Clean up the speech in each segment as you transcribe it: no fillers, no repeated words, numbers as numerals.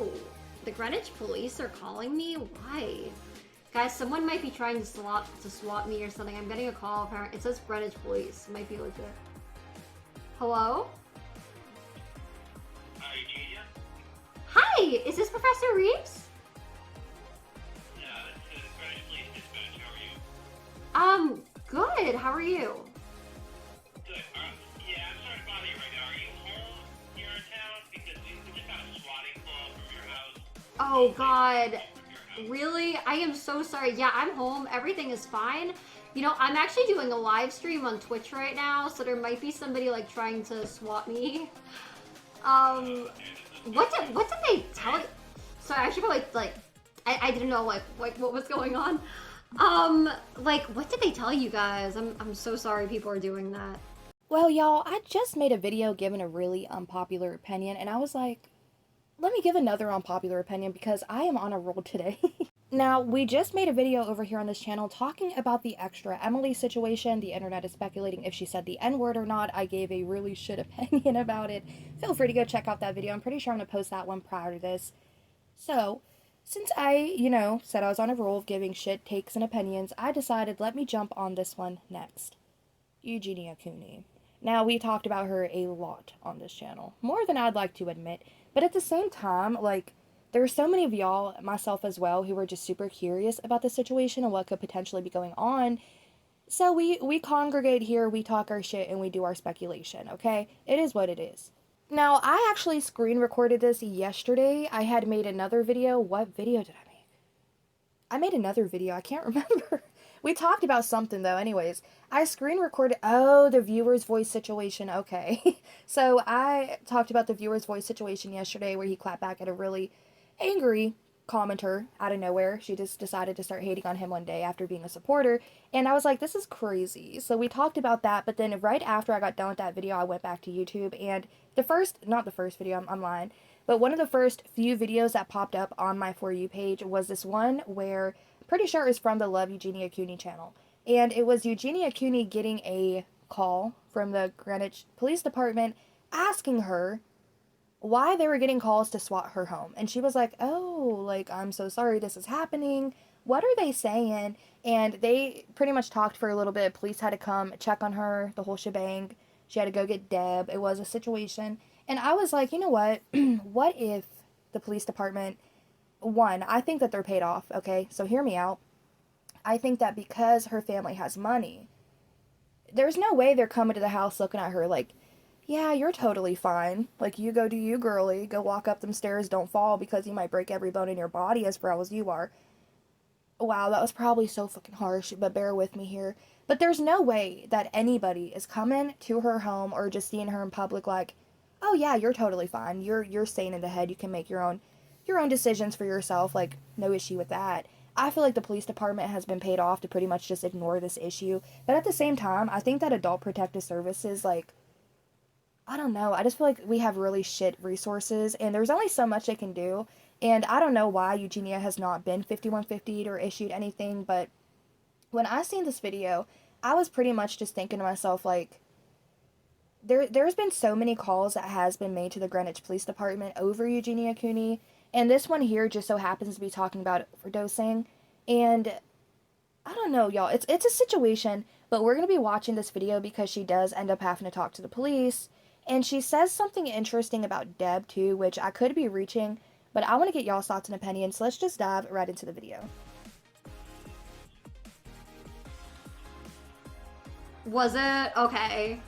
Oh, the Greenwich police are calling me? Why? Guys, someone might be trying to swat me or something. I'm getting a call. Apparently, it says Greenwich police. It might be legit. Hello? Eugenia? Hi! Is this Professor Reeves? No, this is Greenwich Police Dispatch. How are you? Good. How are you? Good. Yeah, I'm sorry to bother you right now. Are you home here in town? Because we just got a swatting call from your house. Oh, God. Really? I am so sorry. Yeah, I'm home. Everything is fine. You know, I'm actually doing a live stream on Twitch right now, so there might be somebody, like, trying to swat me. What did they tell you? Sorry, I should probably, like, I didn't know, like, what was going on. Like, what did they tell you guys? I'm so sorry people are doing that. Well, y'all, I just made a video giving a really unpopular opinion, and I was like, let me give another unpopular opinion because I am on a roll today. Now, we just made a video over here on this channel talking about the extra Emily situation. The internet is speculating if she said the N-word or not. I gave a really shit opinion about it. Feel free to go check out that video. I'm pretty sure I'm going to post that one prior to this. So, since I, said I was on a roll of giving shit takes and opinions, I decided let me jump on this one next. Eugenia Cooney. Now, we talked about her a lot on this channel. More than I'd like to admit. But at the same time, like, there were so many of y'all, myself as well, who were just super curious about the situation and what could potentially be going on. So we congregate here, we talk our shit, and we do our speculation, okay? It is what it is. Now, I actually screen recorded this yesterday. I had made another video. What video did I make? I made another video. I can't remember. We talked about something, though. Anyways, I screen recorded... Oh, the viewer's voice situation. Okay. So I talked about the viewer's voice situation yesterday where he clapped back at a really angry commenter out of nowhere. She just decided to start hating on him one day after being a supporter. And I was like, this is crazy. So we talked about that. But then right after I got done with that video, I went back to YouTube. And not the first video, I'm lying. But one of the first few videos that popped up on my For You page was this one where... pretty sure it was from the Love Eugenia Cooney channel. And it was Eugenia Cooney getting a call from the Greenwich Police Department asking her why they were getting calls to swat her home. And she was like, oh, like, I'm so sorry this is happening. What are they saying? And they pretty much talked for a little bit. Police had to come check on her, the whole shebang. She had to go get Deb. It was a situation. And I was like, you know what? What if the police department... One, I think that they're paid off, okay? So hear me out. I think that because her family has money, there's no way they're coming to the house looking at her like, yeah, you're totally fine. Like, you go do you, girly. Go walk up them stairs, don't fall because you might break every bone in your body as frail as you are. Wow, that was probably so fucking harsh, but bear with me here. But there's no way that anybody is coming to her home or just seeing her in public like, oh yeah, you're totally fine. You're sane in the head. You can make your own decisions for yourself, like, no issue with that. I feel like the police department has been paid off to pretty much just ignore this issue, but at the same time, I think that Adult Protective Services, like, I don't know, I just feel like we have really shit resources, and there's only so much they can do, and I don't know why Eugenia has not been 5150'd or issued anything, but when I seen this video, I was pretty much just thinking to myself, like, there's been so many calls that has been made to the Greenwich Police Department over Eugenia Cooney. And this one here just so happens to be talking about overdosing. And I don't know, y'all. It's a situation, but we're going to be watching this video because she does end up having to talk to the police. And she says something interesting about Deb, too, which I could be reaching. But I want to get y'all's thoughts and opinions, so let's just dive right into the video. Was it? Okay.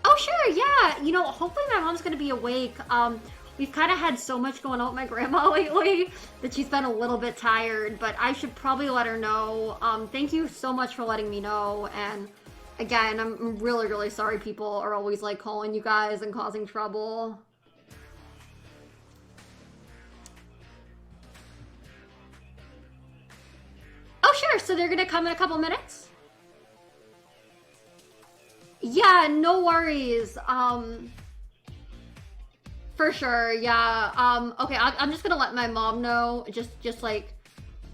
Oh, sure, yeah. You know, hopefully my mom's gonna be awake. We've kind of had so much going on with my grandma lately that she's been a little bit tired, but I should probably let her know. Thank you so much for letting me know, and again, I'm really, really sorry people are always, like, calling you guys and causing trouble. Oh, sure, so they're gonna come in a couple minutes? Yeah, no worries. For sure, yeah. Okay, I'm just gonna let my mom know. Just like,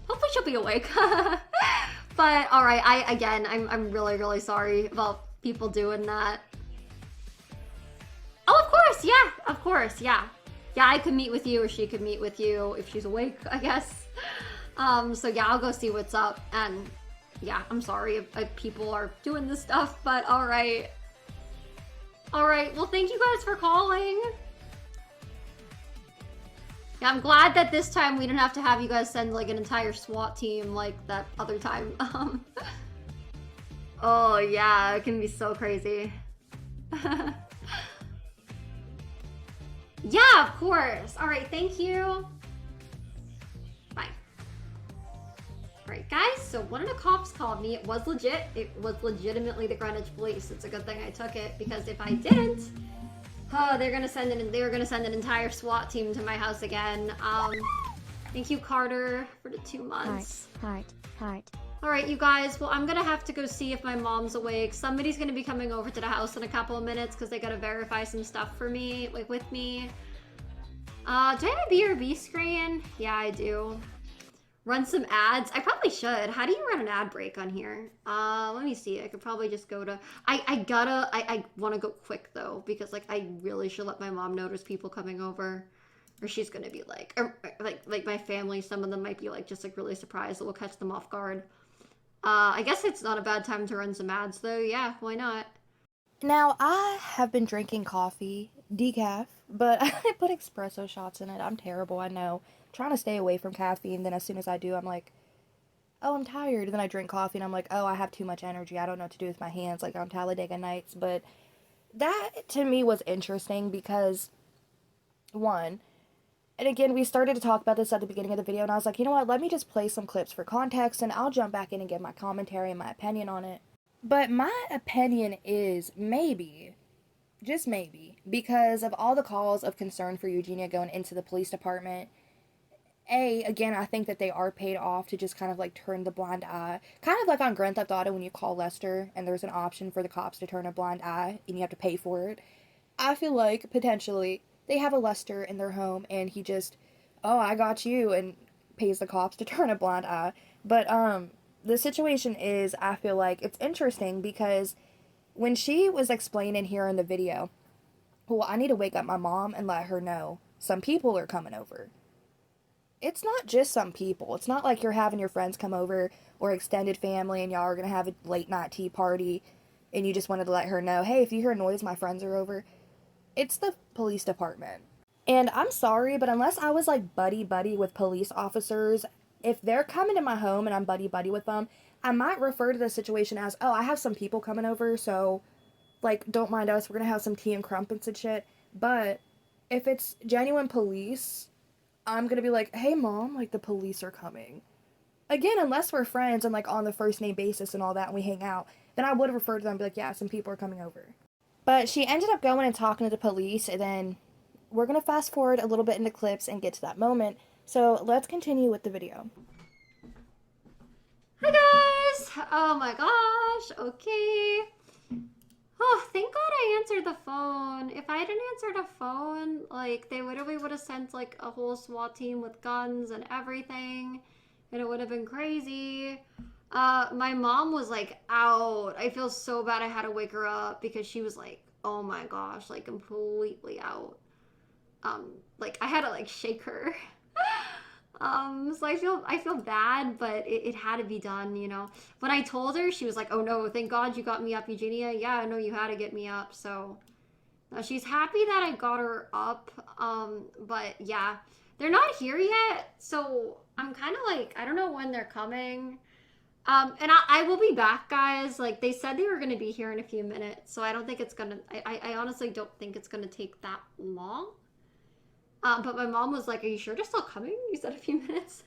hopefully she'll be awake. But all right, I'm really, really sorry about people doing that. Oh, of course, yeah, of course, yeah. Yeah, I could meet with you, or she could meet with you if she's awake, I guess. So yeah, I'll go see what's up, and yeah, I'm sorry if people are doing this stuff, but alright. Alright, well thank you guys for calling. Yeah, I'm glad that this time we didn't have to have you guys send like an entire SWAT team like that other time. Oh yeah, it can be so crazy. Yeah, of course. Alright, thank you. Bye. Alright, guys, so one of the cops called me. It was legit. It was legitimately the Greenwich Police. It's a good thing I took it, because if I didn't, oh, they were gonna send an entire SWAT team to my house again. Thank you, Carter, for the 2 months. Heart. Alright, you guys, well, I'm gonna have to go see if my mom's awake. Somebody's gonna be coming over to the house in a couple of minutes because they gotta verify some stuff for me, like with me. Do I have a BRB screen? Yeah, I do. Run some ads? I probably should. How do you run an ad break on here? Let me see. I could probably just go to... I want to go quick, though, because, like, I really should let my mom know there's people coming over. Or she's gonna be like... like my family, some of them might be, like, just, like, really surprised. It will catch them off guard. I guess it's not a bad time to run some ads, though. Yeah, why not? Now, I have been drinking coffee, decaf, but I put espresso shots in it. I'm terrible, I know. Trying to stay away from caffeine, then as soon as I do, I'm like, oh, I'm tired. And then I drink coffee, and I'm like, oh, I have too much energy. I don't know what to do with my hands, like on Talladega Nights. But that, to me, was interesting because, one, and again, we started to talk about this at the beginning of the video, and I was like, you know what, let me just play some clips for context, and I'll jump back in and give my commentary and my opinion on it. But my opinion is maybe, just maybe, because of all the calls of concern for Eugenia going into the police department, again, I think that they are paid off to just kind of like turn the blind eye. Kind of like on Grand Theft Auto when you call Lester and there's an option for the cops to turn a blind eye and you have to pay for it. I feel like potentially they have a Lester in their home and he just, oh, I got you, and pays the cops to turn a blind eye. But the situation is, I feel like it's interesting because when she was explaining here in the video, well, I need to wake up my mom and let her know some people are coming over. It's not just some people. It's not like you're having your friends come over or extended family and y'all are going to have a late night tea party and you just wanted to let her know, hey, if you hear noise, my friends are over. It's the police department. And I'm sorry, but unless I was like buddy-buddy with police officers, if they're coming to my home and I'm buddy-buddy with them, I might refer to the situation as, oh, I have some people coming over, so, like, don't mind us. We're going to have some tea and crumpets and shit. But if it's genuine police, I'm going to be like, hey, Mom, like, the police are coming. Again, unless we're friends and, like, on the first-name basis and all that and we hang out, then I would refer to them and be like, yeah, some people are coming over. But she ended up going and talking to the police, and then we're going to fast forward a little bit into clips and get to that moment. So let's continue with the video. Hi, guys! Oh, my gosh. Okay. Oh, thank God I answered the phone. If I didn't answer the phone, like, they literally would have sent, like, a whole SWAT team with guns and everything, and it would have been crazy. My mom was, like, out. I feel so bad I had to wake her up because she was, like, oh my gosh, like, completely out. Like, I had to, like, shake her. So I feel bad, but it had to be done, you know. When I told her, she was like, oh no, thank God you got me up, Eugenia. Yeah, I know you had to get me up, so. She's happy that I got her up, but yeah. They're not here yet, so I'm kind of like, I don't know when they're coming. And I will be back, guys. Like, they said they were going to be here in a few minutes, so I don't think it's going to, I honestly don't think it's going to take that long. But my mom was like, are you sure they're still coming? You said a few minutes.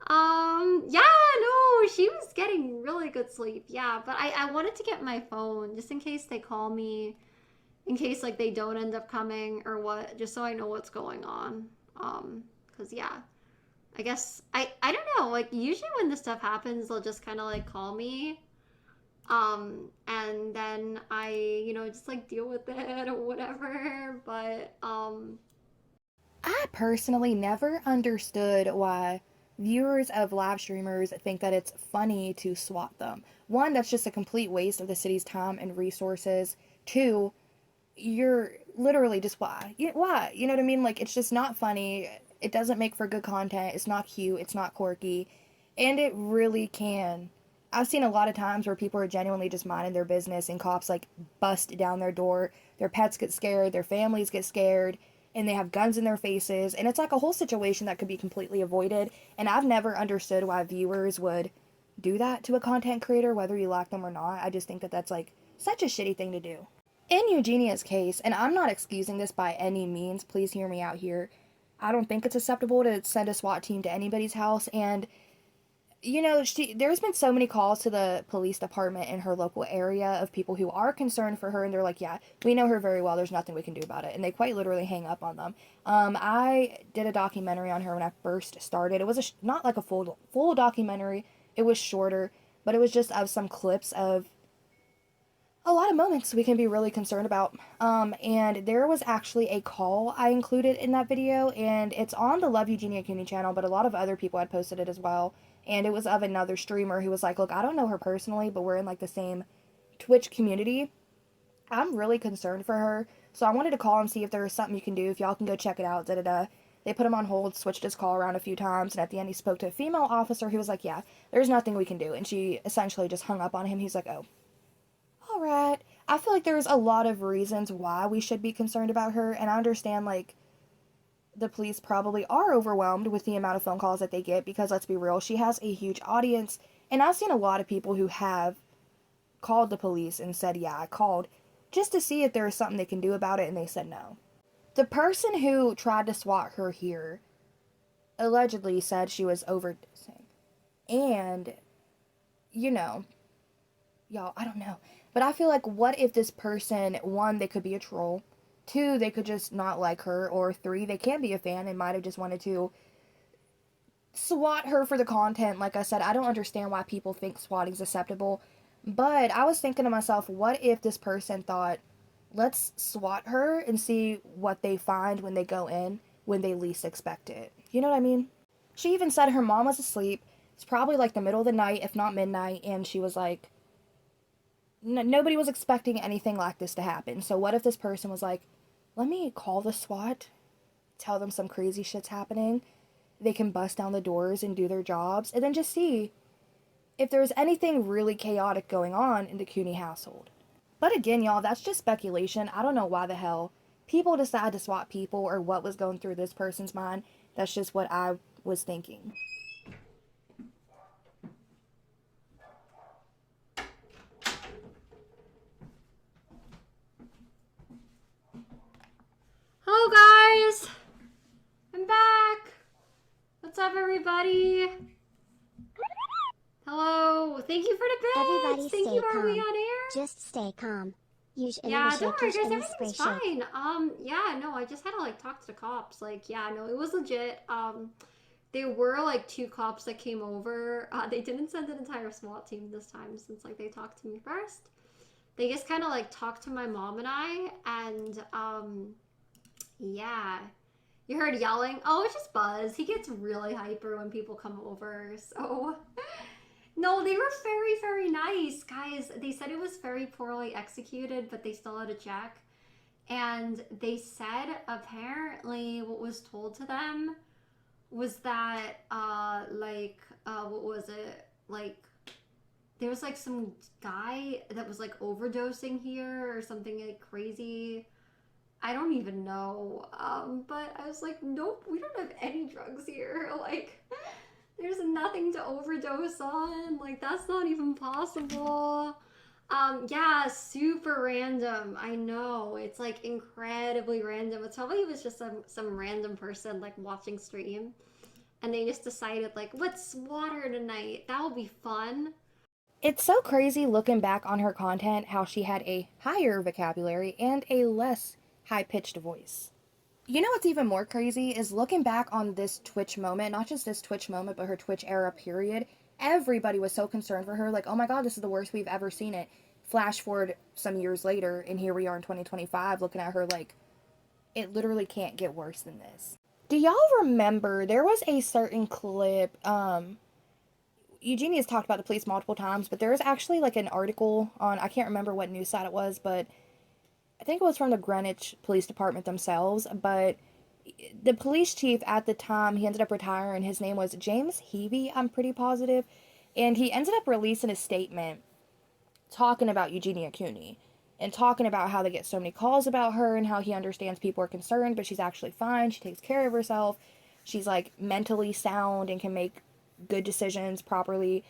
Yeah, no, she was getting really good sleep. Yeah, but I wanted to get my phone just in case they call me, in case, like, they don't end up coming or what, just so I know what's going on. Because, yeah, I guess, I don't know, like, usually when this stuff happens, they'll just kind of, like, call me. And then I, you know, just, like, deal with it or whatever, but, I personally never understood why viewers of live streamers think that it's funny to swat them. One, that's just a complete waste of the city's time and resources. Two, you're literally just why? Why? You know what I mean? Like, it's just not funny. It doesn't make for good content. It's not cute. It's not quirky. And it really can. I've seen a lot of times where people are genuinely just minding their business and cops like bust down their door. Their pets get scared. Their families get scared. And they have guns in their faces. And it's like a whole situation that could be completely avoided. And I've never understood why viewers would do that to a content creator, whether you like them or not. I just think that that's like such a shitty thing to do. In Eugenia's case, and I'm not excusing this by any means, please hear me out here, I don't think it's acceptable to send a SWAT team to anybody's house, and, you know, there's been so many calls to the police department in her local area of people who are concerned for her, and they're like, yeah, we know her very well, there's nothing we can do about it, and they quite literally hang up on them. I did a documentary on her when I first started. It was not like a full documentary, it was shorter, but it was just of some clips of a lot of moments we can be really concerned about. And there was actually a call I included in that video, and it's on the Love Eugenia Cooney channel, but a lot of other people had posted it as well. And it was of another streamer who was like, look, I don't know her personally, but we're in like the same Twitch community. I'm really concerned for her. So I wanted to call and see if there was something you can do, if y'all can go check it out. They put him on hold, switched his call around a few times, and at the end he spoke to a female officer who was like, yeah, there's nothing we can do. And she essentially just hung up on him. He's like, oh, all right. I feel like there's a lot of reasons why we should be concerned about her, and I understand, like, the police probably are overwhelmed with the amount of phone calls that they get because, let's be real, she has a huge audience, and I've seen a lot of people who have called the police and said, yeah, I called, just to see if there is something they can do about it, and they said no. The person who tried to swat her here allegedly said she was overdosing. And, you know, y'all, I don't know. But I feel like, what if this person, one, they could be a troll, two, they could just not like her, or three, they can be a fan and might have just wanted to swat her for the content. Like I said, I don't understand why people think swatting's acceptable. But I was thinking to myself, what if this person thought, let's swat her and see what they find when they go in, when they least expect it. You know what I mean? She even said her mom was asleep. It's probably like the middle of the night, if not midnight, and she was like, nobody was expecting anything like this to happen. So what if this person was like, let me call the SWAT, tell them some crazy shit's happening, they can bust down the doors and do their jobs, and then just see if there's anything really chaotic going on in the Cooney household. But again, y'all, that's just speculation. I don't know why the hell people decide to swat people or what was going through this person's mind. That's just what I was thinking. Hello guys! I'm back! What's up everybody? Hello! Thank you for the bits! Everybody Thank stay you, are we calm. on air? Just stay calm. Yeah, don't worry guys, everything's fine. Yeah, no, I just had to like talk to the cops. Like, yeah, no, it was legit. There were like 2 cops that came over. They didn't send an entire SWAT team this time since like they talked to me first. They just kind of like talked to my mom and I, and yeah. You heard yelling? Oh, it's just Buzz. He gets really hyper when people come over, so... No, they were very, very nice. Guys, they said it was very poorly executed, but they still had to check. And they said, apparently, what was told to them was that, what was it? Like, there was, like, some guy that was, like, overdosing here or something, like, crazy. I don't even know, but I was like, nope, we don't have any drugs here, like, there's nothing to overdose on, like, that's not even possible. Yeah, super random, I know, it's, like, incredibly random. It's probably it was just some random person, like, watching stream, and they just decided, like, let's water tonight, that'll be fun. It's so crazy looking back on her content how she had a higher vocabulary and a less high-pitched voice. You know what's even more crazy is looking back on this Twitch moment, not just this Twitch moment, but her Twitch era period. Everybody was so concerned for her, like, oh my god, this is the worst we've ever seen it. Flash forward some years later, and here we are in 2025 looking at her like, it literally can't get worse than this. Do y'all remember there was a certain clip, Eugenia's talked about the police multiple times, but there was actually like an article on, I can't remember what news site it was, but I think it was from the Greenwich Police Department themselves, but the police chief at the time, he ended up retiring. His name was James Heavey, I'm pretty positive. And he ended up releasing a statement talking about Eugenia Cooney and talking about how they get so many calls about her and how he understands people are concerned, but she's actually fine. She takes care of herself. She's like mentally sound and can make good decisions properly.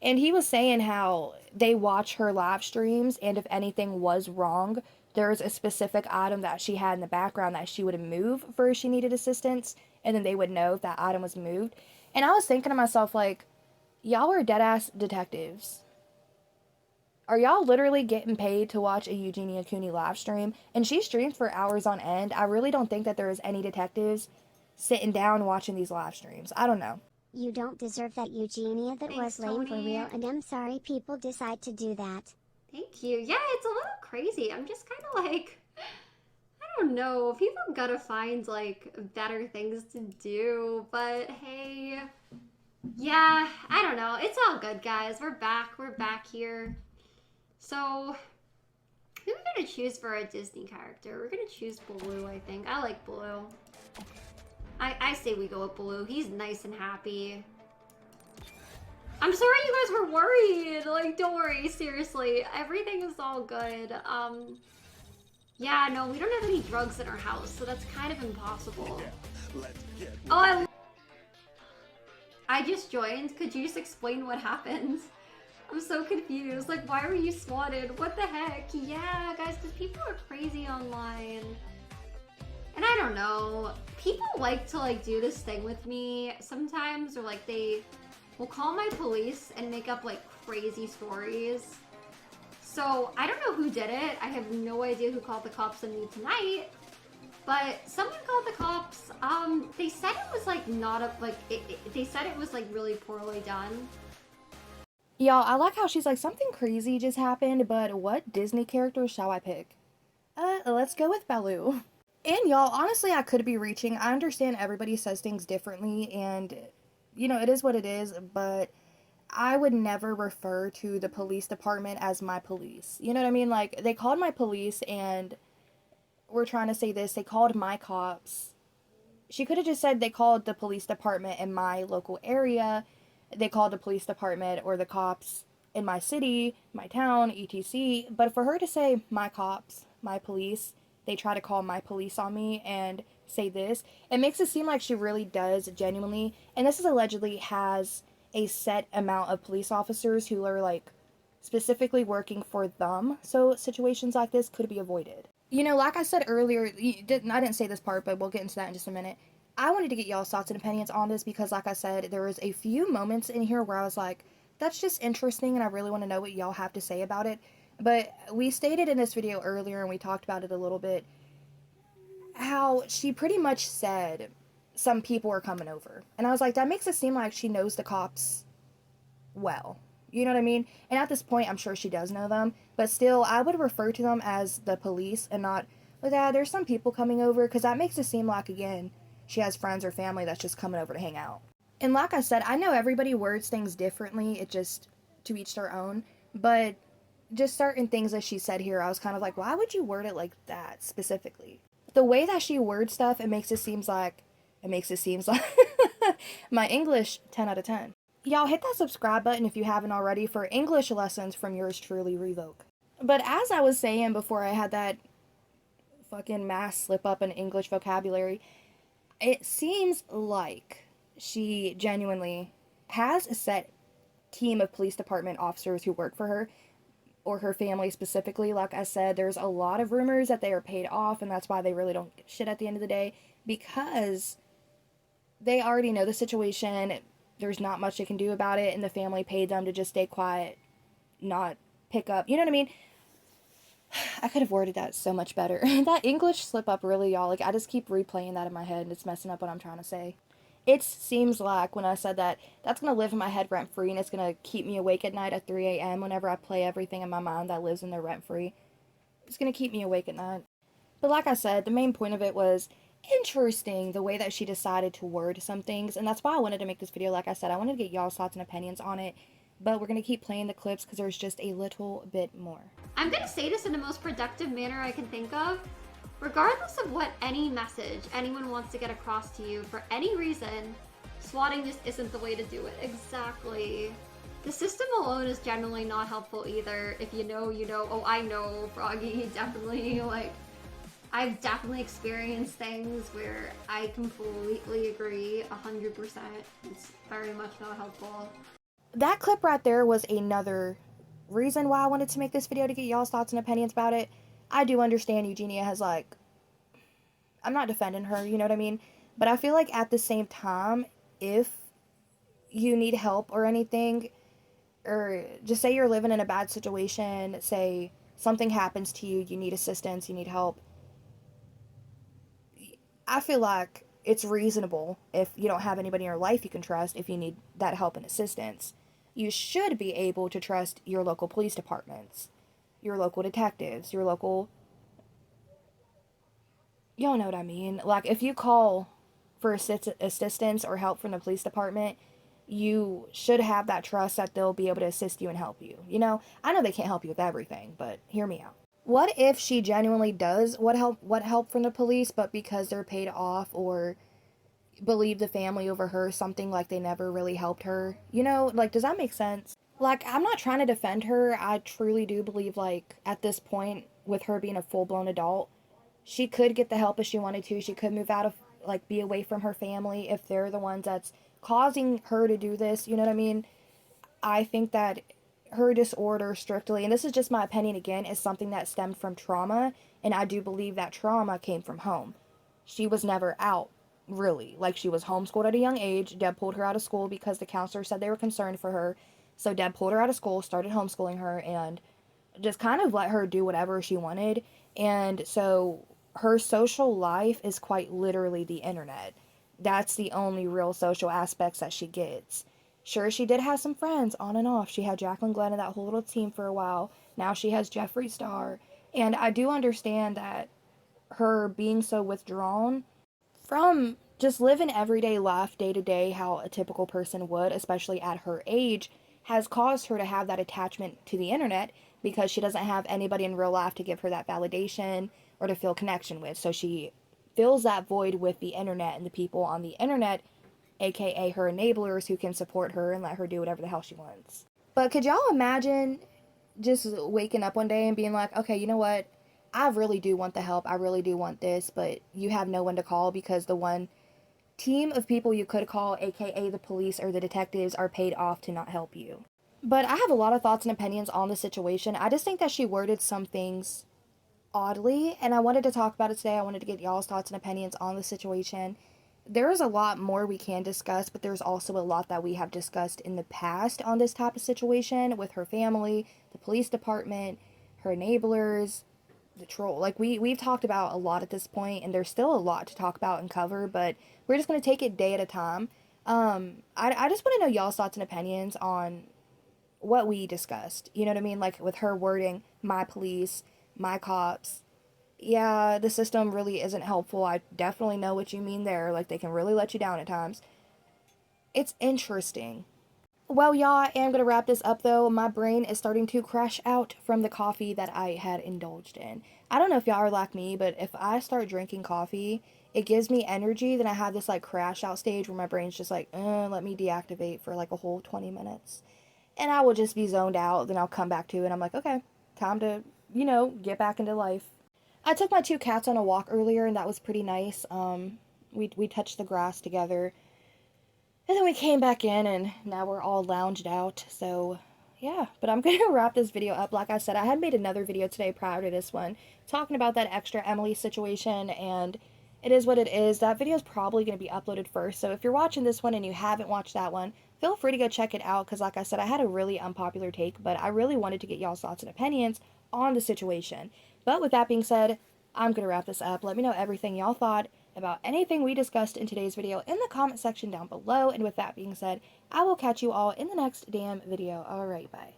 And he was saying how they watch her live streams, and if anything was wrong, there's a specific item that she had in the background that she would move for if she needed assistance, and then they would know if that item was moved. And I was thinking to myself, like, y'all are dead ass detectives. Are y'all literally getting paid to watch a Eugenia Cooney live stream? And she streams for hours on end. I really don't think that there is any detectives sitting down watching these live streams. I don't know. You don't deserve that, Eugenia. That Thanks, was lame for Tony. real, and I'm sorry people decide to do that. Thank you. Yeah, it's a little crazy. I'm just kind of like, I don't know. People gotta find like better things to do. But hey, yeah, I don't know. It's all good, guys. We're back. We're back here. So, who are we gonna choose for a Disney character? We're gonna choose Baloo, I think. I like Baloo. I say we go with Baloo. He's nice and happy. I'm sorry you guys were worried. Like, don't worry. Seriously. Everything is all good. Yeah, no, we don't have any drugs in our house, so that's kind of impossible. Oh, I just joined. Could you just explain what happened? I'm so confused. Like, why were you swatted? What the heck? Yeah, guys, because people are crazy online. And I don't know. People like to, like, do this thing with me sometimes, or, like, they will call my police and make up, like, crazy stories. So, I don't know who did it. I have no idea who called the cops on me tonight. But someone called the cops. They said it was, like, not a, like, they said it was, like, really poorly done. Y'all, I like how she's like, something crazy just happened, but what Disney character shall I pick? Let's go with Baloo. And y'all, honestly, I could be reaching. I understand everybody says things differently, and, you know, it is what it is, but I would never refer to the police department as my police. You know what I mean? Like, they called my police, and we're trying to say this, they called my cops. She could have just said they called the police department in my local area, they called the police department or the cops in my city, my town, etc. But for her to say my cops, my police, they try to call my police on me and say this, it makes it seem like she really does genuinely, and this is allegedly has a set amount of police officers who are like specifically working for them, so situations like this could be avoided. You know, like I said earlier, I didn't say this part, but we'll get into that in just a minute. I wanted to get y'all's thoughts and opinions on this because, like I said, there was a few moments in here where I was like, that's just interesting and I really want to know what y'all have to say about it. But we stated in this video earlier, and we talked about it a little bit, how she pretty much said some people were coming over. And I was like, that makes it seem like she knows the cops well. You know what I mean? And at this point, I'm sure she does know them. But still, I would refer to them as the police and not, well, yeah, there's some people coming over. Because that makes it seem like, again, she has friends or family that's just coming over to hang out. And like I said, I know everybody words things differently. It just, to each their own. But just certain things that she said here, I was kind of like, why would you word it like that specifically? The way that she words stuff, it makes it seem like my English 10 out of 10. Y'all hit that subscribe button if you haven't already for English lessons from yours truly, Revoke. But as I was saying before I had that fucking mass slip up in English vocabulary, it seems like she genuinely has a set team of police department officers who work for her, or her family specifically. Like I said, there's a lot of rumors that they are paid off, and that's why they really don't get shit at the end of the day, because they already know the situation. There's not much they can do about it, and the family paid them to just stay quiet, not pick up. You know what I mean? I could have worded that so much better. That English slip up, really, y'all. Like, I just keep replaying that in my head, and it's messing up what I'm trying to say. It seems like when I said that, that's going to live in my head rent-free, and it's going to keep me awake at night at 3 a.m. whenever I play everything in my mind that lives in there rent-free. It's going to keep me awake at night. But like I said, the main point of it was, interesting the way that she decided to word some things, and that's why I wanted to make this video. Like I said, I wanted to get y'all's thoughts and opinions on it, but we're gonna keep playing the clips because there's just a little bit more. I'm gonna say this in the most productive manner I can think of. Regardless of what any message anyone wants to get across to you for any reason, swatting just isn't the way to do it. Exactly. The system alone is generally not helpful either. If you know, you know. Oh, I know, Froggy, definitely. Like, I've definitely experienced things where I completely agree 100%. It's very much not helpful. That clip right there was another reason why I wanted to make this video, to get y'all's thoughts and opinions about it. I do understand Eugenia has, like, I'm not defending her, you know what I mean? But I feel like at the same time, if you need help or anything, or just say you're living in a bad situation, say something happens to you, you need assistance, you need help, I feel like it's reasonable, if you don't have anybody in your life you can trust, if you need that help and assistance, you should be able to trust your local police departments, your local detectives, your local, y'all know what I mean. Like, if you call for assistance or help from the police department, you should have that trust that they'll be able to assist you and help you. You know, I know they can't help you with everything, but hear me out. What if she genuinely does what help from the police, but because they're paid off or believe the family over her, something like they never really helped her? You know, like, does that make sense? Like, I'm not trying to defend her. I truly do believe, like, at this point, with her being a full-blown adult, she could get the help if she wanted to. She could move out of, like, be away from her family if they're the ones that's causing her to do this. You know what I mean? I think that her disorder strictly, and this is just my opinion again, is something that stemmed from trauma, and I do believe that trauma came from home. She was never out, really. Like, she was homeschooled at a young age. Deb pulled her out of school because the counselor said they were concerned for her. So Deb pulled her out of school, started homeschooling her, and just kind of let her do whatever she wanted. And so her social life is quite literally the internet. That's the only real social aspects that she gets. Sure, she did have some friends on and off. She had Jacqueline Glenn and that whole little team for a while. Now she has Jeffree Star. And I do understand that her being so withdrawn from just living everyday life day to day, how a typical person would, especially at her age, has caused her to have that attachment to the internet because she doesn't have anybody in real life to give her that validation or to feel connection with. So she fills that void with the internet and the people on the internet, aka her enablers, who can support her and let her do whatever the hell she wants. But could y'all imagine just waking up one day and being like, okay, you know what? I really do want the help. I really do want this, but you have no one to call because the one team of people you could call, aka the police or the detectives, are paid off to not help you. But I have a lot of thoughts and opinions on the situation. I just think that she worded some things oddly, and I wanted to talk about it today. I wanted to get y'all's thoughts and opinions on the situation. There is a lot more we can discuss, but there's also a lot that we have discussed in the past on this type of situation with her family, the police department, her enablers, the troll. Like, we've talked about a lot at this point, and there's still a lot to talk about and cover, but we're just going to take it day at a time. I just want to know y'all's thoughts and opinions on what we discussed. You know what I mean? Like, with her wording, my police, my cops. Yeah, the system really isn't helpful. I definitely know what you mean there. Like, they can really let you down at times. It's interesting. Well, y'all, I am going to wrap this up, though. My brain is starting to crash out from the coffee that I had indulged in. I don't know if y'all are like me, but if I start drinking coffee, it gives me energy. Then I have this, like, crash out stage where my brain's just like, let me deactivate for, like, a whole 20 minutes. And I will just be zoned out. Then I'll come back to it, and I'm like, okay, time to, get back into life. I took my 2 cats on a walk earlier, and that was pretty nice. We touched the grass together. And then we came back in, and now we're all lounged out, so yeah. But I'm going to wrap this video up. Like I said, I had made another video today prior to this one, talking about that extra Emily situation, and it is what it is. That video is probably going to be uploaded first, so if you're watching this one and you haven't watched that one, feel free to go check it out, because like I said, I had a really unpopular take, but I really wanted to get y'all's thoughts and opinions on the situation. But with that being said, I'm going to wrap this up. Let me know everything y'all thought about anything we discussed in today's video in the comment section down below. And with that being said, I will catch you all in the next damn video. Alright, bye.